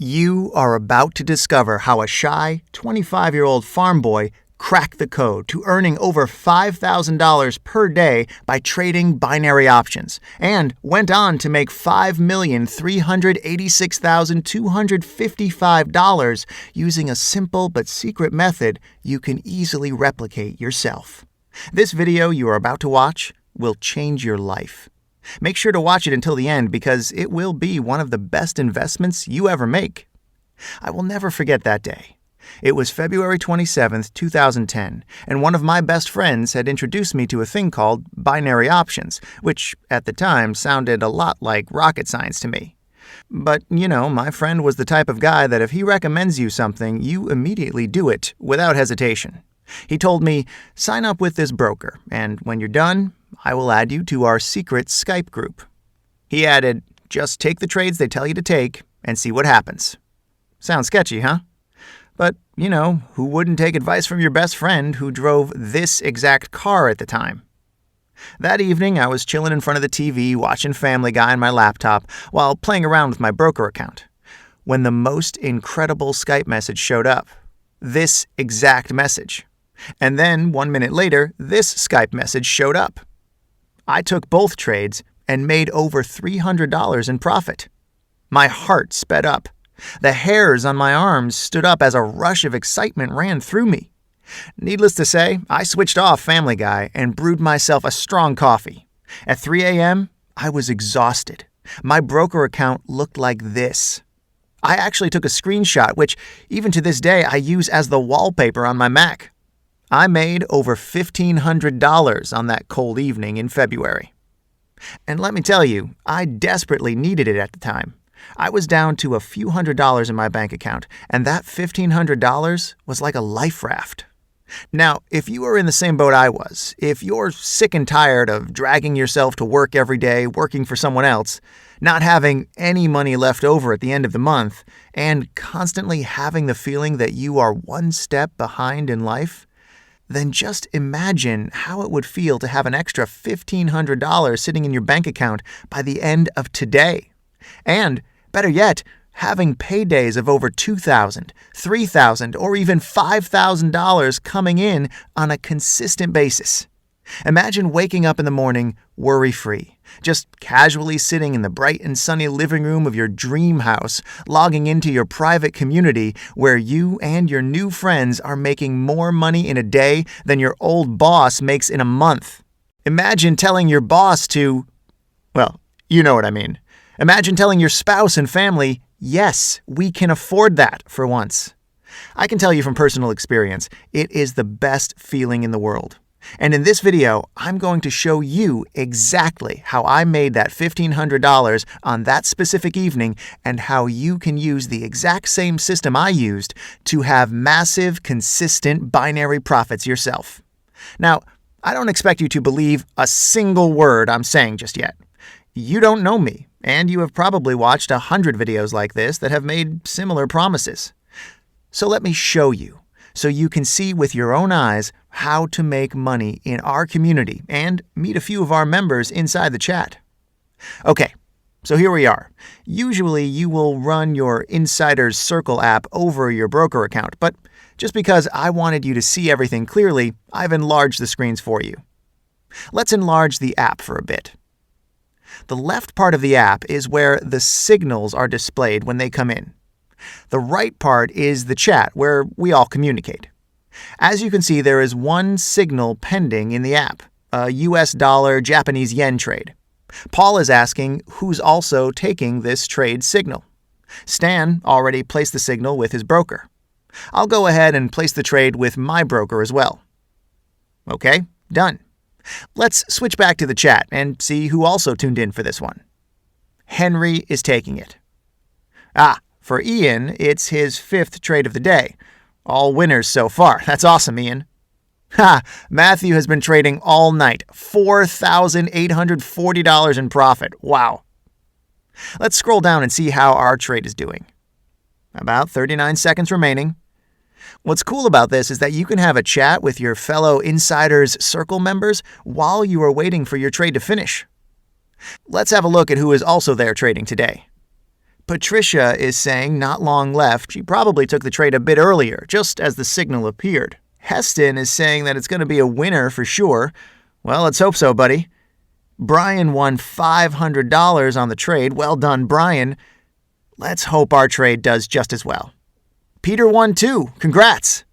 You are about to discover how a shy, 25-year-old farm boy cracked the code to earning over $5,000 per day by trading binary options, and went on to make $5,386,255 using a simple but secret method you can easily replicate yourself. This video you are about to watch will change your life. Make sure to watch it until the end because it will be one of the best investments you ever make. I will never forget that day. It was February 27th, 2010, and one of my best friends had introduced me to a thing called binary options, which at the time sounded a lot like rocket science to me. But, my friend was the type of guy that if he recommends you something, you immediately do it without hesitation. He told me, sign up with this broker, and when you're done, I will add you to our secret Skype group. He added, just take the trades they tell you to take and see what happens. Sounds sketchy, huh? But, who wouldn't take advice from your best friend who drove this exact car at the time? That evening, I was chilling in front of the TV watching Family Guy on my laptop while playing around with my broker account, when the most incredible Skype message showed up. This exact message. And then, 1 minute later, this Skype message showed up. I took both trades and made over $300 in profit. My heart sped up. The hairs on my arms stood up as a rush of excitement ran through me. Needless to say, I switched off Family Guy and brewed myself a strong coffee. At 3 a.m., I was exhausted. My broker account looked like this. I actually took a screenshot, which even to this day I use as the wallpaper on my Mac. I made over $1,500 on that cold evening in February. And let me tell you, I desperately needed it at the time. I was down to a few $100s in my bank account, and that $1,500 was like a life raft. Now, if you are in the same boat I was, if you're sick and tired of dragging yourself to work every day, working for someone else, not having any money left over at the end of the month, and constantly having the feeling that you are one step behind in life, then just imagine how it would feel to have an extra $1,500 sitting in your bank account by the end of today. And, better yet, having paydays of over $2,000, $3,000, or even $5,000 coming in on a consistent basis. Imagine waking up in the morning worry-free, just casually sitting in the bright and sunny living room of your dream house, logging into your private community where you and your new friends are making more money in a day than your old boss makes in a month. Imagine telling your boss to, well, you know what I mean. Imagine telling your spouse and family, yes, we can afford that for once. I can tell you from personal experience, it is the best feeling in the world. And in this video, I'm going to show you exactly how I made that $1,500 on that specific evening and how you can use the exact same system I used to have massive, consistent binary profits yourself. Now, I don't expect you to believe a single word I'm saying just yet. You don't know me, and you have probably watched 100 videos like this that have made similar promises. So let me show you, so you can see with your own eyes how to make money in our community and meet a few of our members inside the chat. Okay, so here we are. Usually you will run your Insider's Circle app over your broker account, but just because I wanted you to see everything clearly, I've enlarged the screens for you. Let's enlarge the app for a bit. The left part of the app is where the signals are displayed when they come in. The right part is the chat where we all communicate. As you can see, there is one signal pending in the app, a US dollar Japanese yen trade. Paul is asking who's also taking this trade signal. Stan already placed the signal with his broker. I'll go ahead and place the trade with my broker as well. Okay, done. Let's switch back to the chat and see who also tuned in for this one. Henry is taking it. For Ian, it's his 5th trade of the day. All winners so far. That's awesome, Ian. Matthew has been trading all night. $4,840 in profit. Wow. Let's scroll down and see how our trade is doing. About 39 seconds remaining. What's cool about this is that you can have a chat with your fellow Insider's Circle members while you are waiting for your trade to finish. Let's have a look at who is also there trading today. Patricia is saying not long left. She probably took the trade a bit earlier, just as the signal appeared. Heston is saying that it's going to be a winner for sure. Well, let's hope so, buddy. Brian won $500 on the trade. Well done, Brian. Let's hope our trade does just as well. Peter won too. Congrats.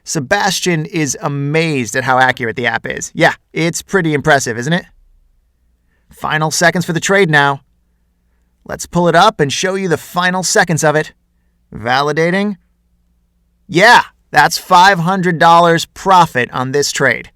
Sebastian is amazed at how accurate the app is. Yeah, it's pretty impressive, isn't it? Final seconds for the trade now. Let's pull it up and show you the final seconds of it. Validating. Yeah, that's $500 profit on this trade.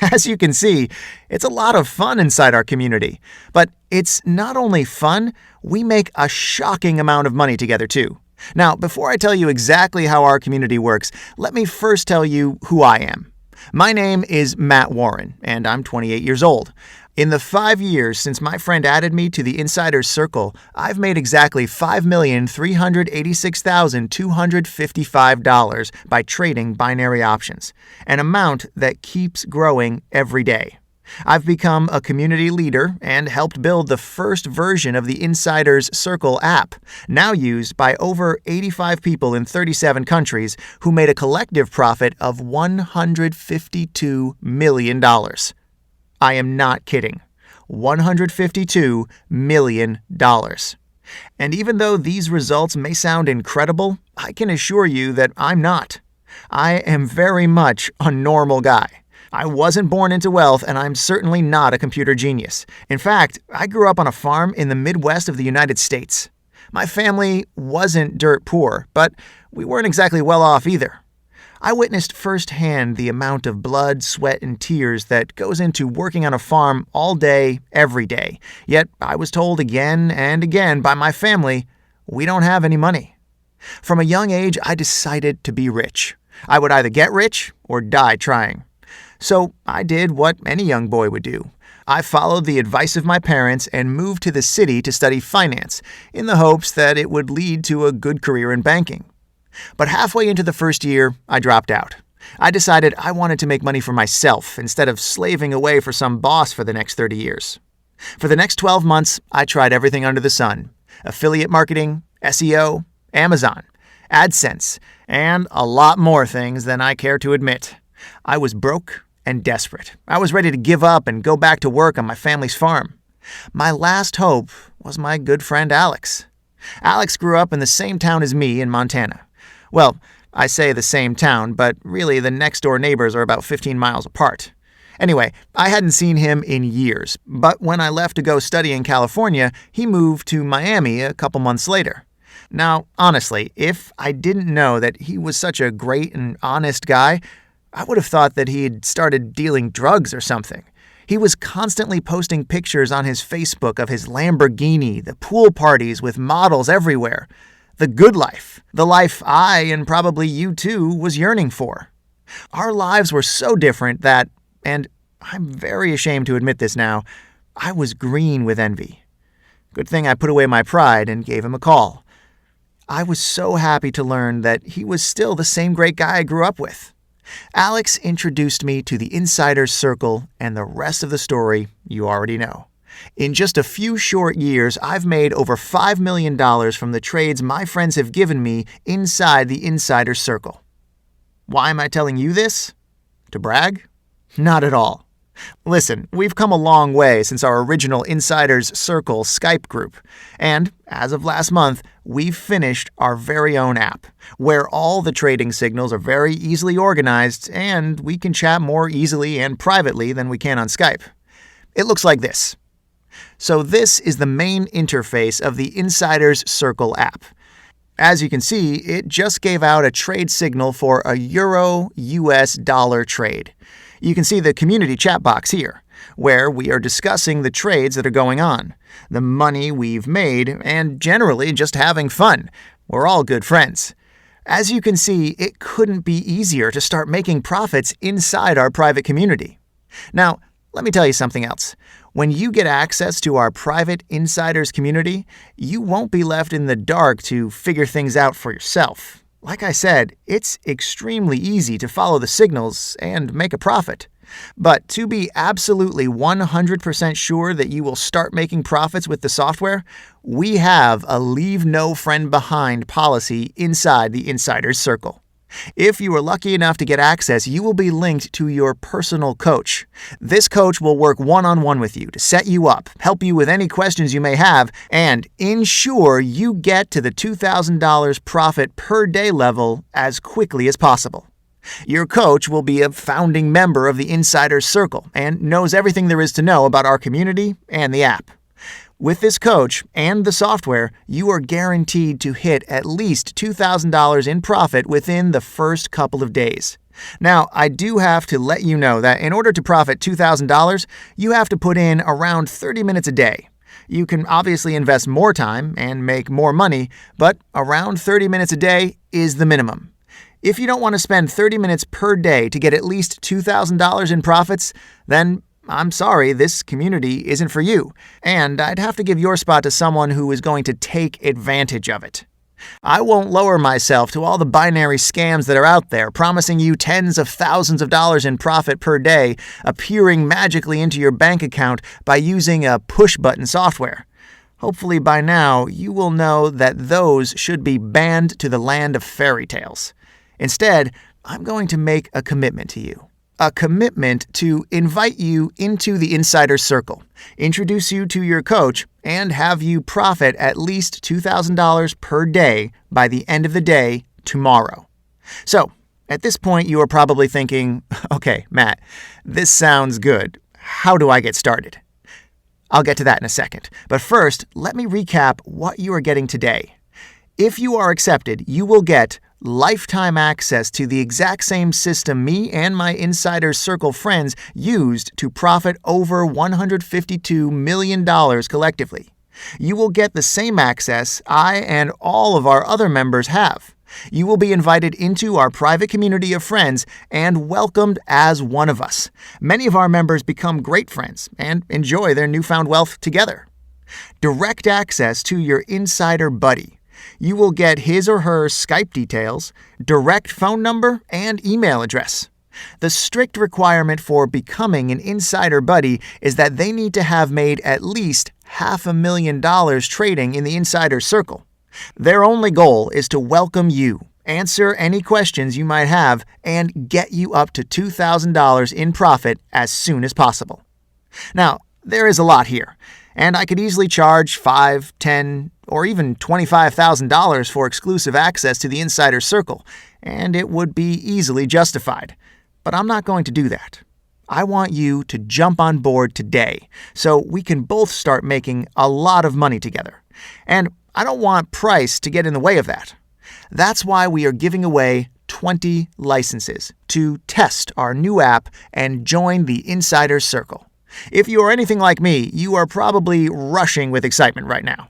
As you can see, it's a lot of fun inside our community. But it's not only fun, we make a shocking amount of money together too. Now, before I tell you exactly how our community works, let me first tell you who I am. My name is Matt Warren, and I'm 28 years old. In the 5 years since my friend added me to the Insider's Circle, I've made exactly $5,386,255 by trading binary options, an amount that keeps growing every day. I've become a community leader and helped build the first version of the Insider's Circle app, now used by over 85 people in 37 countries who made a collective profit of $152 million. I am not kidding. $152 million. And even though these results may sound incredible, I can assure you that I'm not. I am very much a normal guy. I wasn't born into wealth, and I'm certainly not a computer genius. In fact, I grew up on a farm in the Midwest of the United States. My family wasn't dirt poor, but we weren't exactly well off either. I witnessed firsthand the amount of blood, sweat, and tears that goes into working on a farm all day, every day. Yet I was told again and again by my family, we don't have any money. From a young age, I decided to be rich. I would either get rich or die trying. So I did what any young boy would do. I followed the advice of my parents and moved to the city to study finance, in the hopes that it would lead to a good career in banking. But halfway into the first year, I dropped out. I decided I wanted to make money for myself instead of slaving away for some boss for the next 30 years. For the next 12 months, I tried everything under the sun: affiliate marketing, SEO, Amazon, AdSense, and a lot more things than I care to admit. I was broke and desperate. I was ready to give up and go back to work on my family's farm. My last hope was my good friend Alex. Alex grew up in the same town as me in Montana. Well, I say the same town, but really the next-door neighbors are about 15 miles apart. Anyway, I hadn't seen him in years, but when I left to go study in California, he moved to Miami a couple months later. Now, honestly, if I didn't know that he was such a great and honest guy, I would have thought that he had started dealing drugs or something. He was constantly posting pictures on his Facebook of his Lamborghini, the pool parties with models everywhere. The good life. The life I, and probably you too, was yearning for. Our lives were so different that, and I'm very ashamed to admit this now, I was green with envy. Good thing I put away my pride and gave him a call. I was so happy to learn that he was still the same great guy I grew up with. Alex introduced me to the Insider's Circle, and the rest of the story you already know. In just a few short years, I've made over $5 million from the trades my friends have given me inside the Insider's Circle. Why am I telling you this? To brag? Not at all. Listen, we've come a long way since our original Insider's Circle Skype group, and as of last month, we've finished our very own app, where all the trading signals are very easily organized and we can chat more easily and privately than we can on Skype. It looks like this. So this is the main interface of the Insider's Circle app. As you can see, it just gave out a trade signal for a Euro-US dollar trade. You can see the community chat box here, where we are discussing the trades that are going on, the money we've made, and generally just having fun. We're all good friends. As you can see, it couldn't be easier to start making profits inside our private community. Now, let me tell you something else. When you get access to our private Insiders community, you won't be left in the dark to figure things out for yourself. Like I said, it's extremely easy to follow the signals and make a profit. But to be absolutely 100% sure that you will start making profits with the software, we have a leave no friend behind policy inside the Insider's Circle. If you are lucky enough to get access, you will be linked to your personal coach. This coach will work one-on-one with you to set you up, help you with any questions you may have, and ensure you get to the $2,000 profit per day level as quickly as possible. Your coach will be a founding member of the Insider's Circle and knows everything there is to know about our community and the app. With this coach and the software, you are guaranteed to hit at least $2,000 in profit within the first couple of days. Now, I do have to let you know that in order to profit $2,000, you have to put in around 30 minutes a day. You can obviously invest more time and make more money, but around 30 minutes a day is the minimum. If you don't want to spend 30 minutes per day to get at least $2,000 in profits, then I'm sorry, this community isn't for you, and I'd have to give your spot to someone who is going to take advantage of it. I won't lower myself to all the binary scams that are out there, promising you tens of thousands of dollars in profit per day, appearing magically into your bank account by using a push-button software. Hopefully by now, you will know that those should be banned to the land of fairy tales. Instead, I'm going to make a commitment to you. A commitment to invite you into the Insider's Circle, introduce you to your coach, and have you profit at least $2,000 per day by the end of the day tomorrow. So, at this point, you are probably thinking, okay, Matt, this sounds good. How do I get started? I'll get to that in a second. But first, let me recap what you are getting today. If you are accepted, you will get lifetime access to the exact same system me and my Insider's Circle friends used to profit over $152 million collectively. You will get the same access I and all of our other members have. You will be invited into our private community of friends and welcomed as one of us. Many of our members become great friends and enjoy their newfound wealth together. Direct access to your Insider Buddy. You will get his or her Skype details, direct phone number, and email address. The strict requirement for becoming an Insider Buddy is that they need to have made at least $500,000 trading in the Insider Circle. Their only goal is to welcome you, answer any questions you might have, and get you up to $2,000 in profit as soon as possible. Now, there is a lot here, and I could easily charge $5,000, $10,000, or even $25,000 for exclusive access to the Insider Circle, and it would be easily justified. But I'm not going to do that. I want you to jump on board today so we can both start making a lot of money together. And I don't want price to get in the way of that. That's why we are giving away 20 licenses to test our new app and join the Insider Circle. If you are anything like me, you are probably rushing with excitement right now.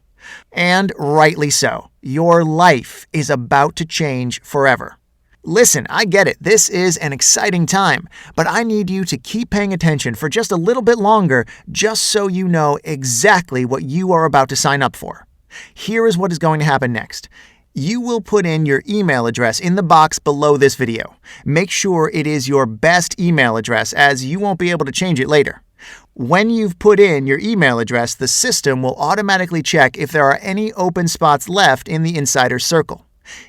And rightly so. Your life is about to change forever. Listen, I get it. This is an exciting time, but I need you to keep paying attention for just a little bit longer just so you know exactly what you are about to sign up for. Here is what is going to happen next. You will put in your email address in the box below this video. Make sure it is your best email address, as you won't be able to change it later. When you've put in your email address, the system will automatically check if there are any open spots left in the Insider Circle.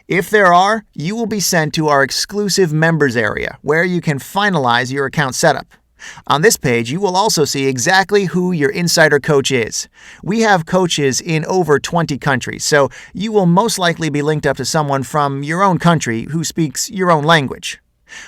If there are, you will be sent to our exclusive members area, where you can finalize your account setup. On this page, you will also see exactly who your Insider coach is. We have coaches in over 20 countries, so you will most likely be linked up to someone from your own country who speaks your own language.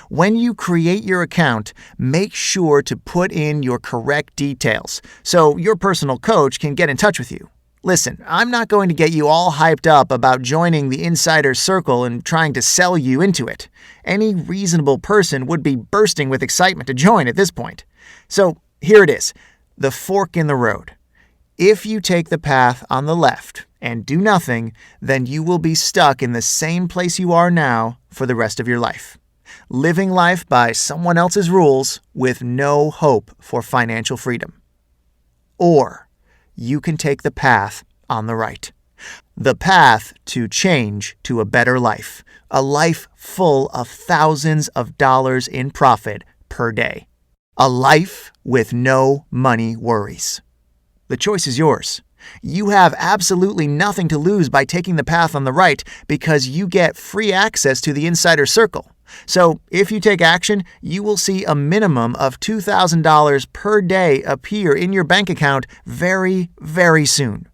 When you create your account, make sure to put in your correct details so your personal coach can get in touch with you. Listen, I'm not going to get you all hyped up about joining the Insider Circle and trying to sell you into it. Any reasonable person would be bursting with excitement to join at this point. So here it is, the fork in the road. If you take the path on the left and do nothing, then you will be stuck in the same place you are now for the rest of your life. Living life by someone else's rules with no hope for financial freedom. Or you can take the path on the right. The path to change to a better life. A life full of thousands of dollars in profit per day. A life with no money worries. The choice is yours. You have absolutely nothing to lose by taking the path on the right because you get free access to the Insider Circle. So if you take action, you will see a minimum of $2,000 per day appear in your bank account very, very soon.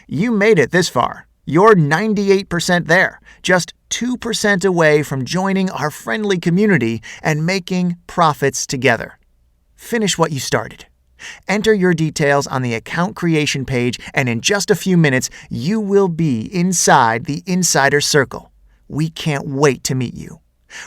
You made it this far. You're 98% there, just 2% away from joining our friendly community and making profits together. Finish what you started. Enter your details on the account creation page, and in just a few minutes, you will be inside the Insider Circle. We can't wait to meet you.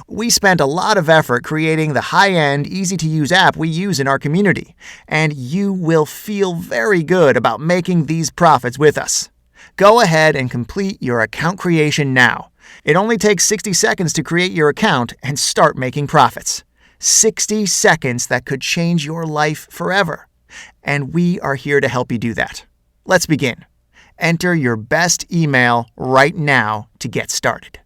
We spent a lot of effort creating the high-end, easy-to-use app we use in our community, and you will feel very good about making these profits with us. Go ahead and complete your account creation now. It only takes 60 seconds to create your account and start making profits. 60 seconds that could change your life forever. And we are here to help you do that. Let's begin. Enter your best email right now to get started.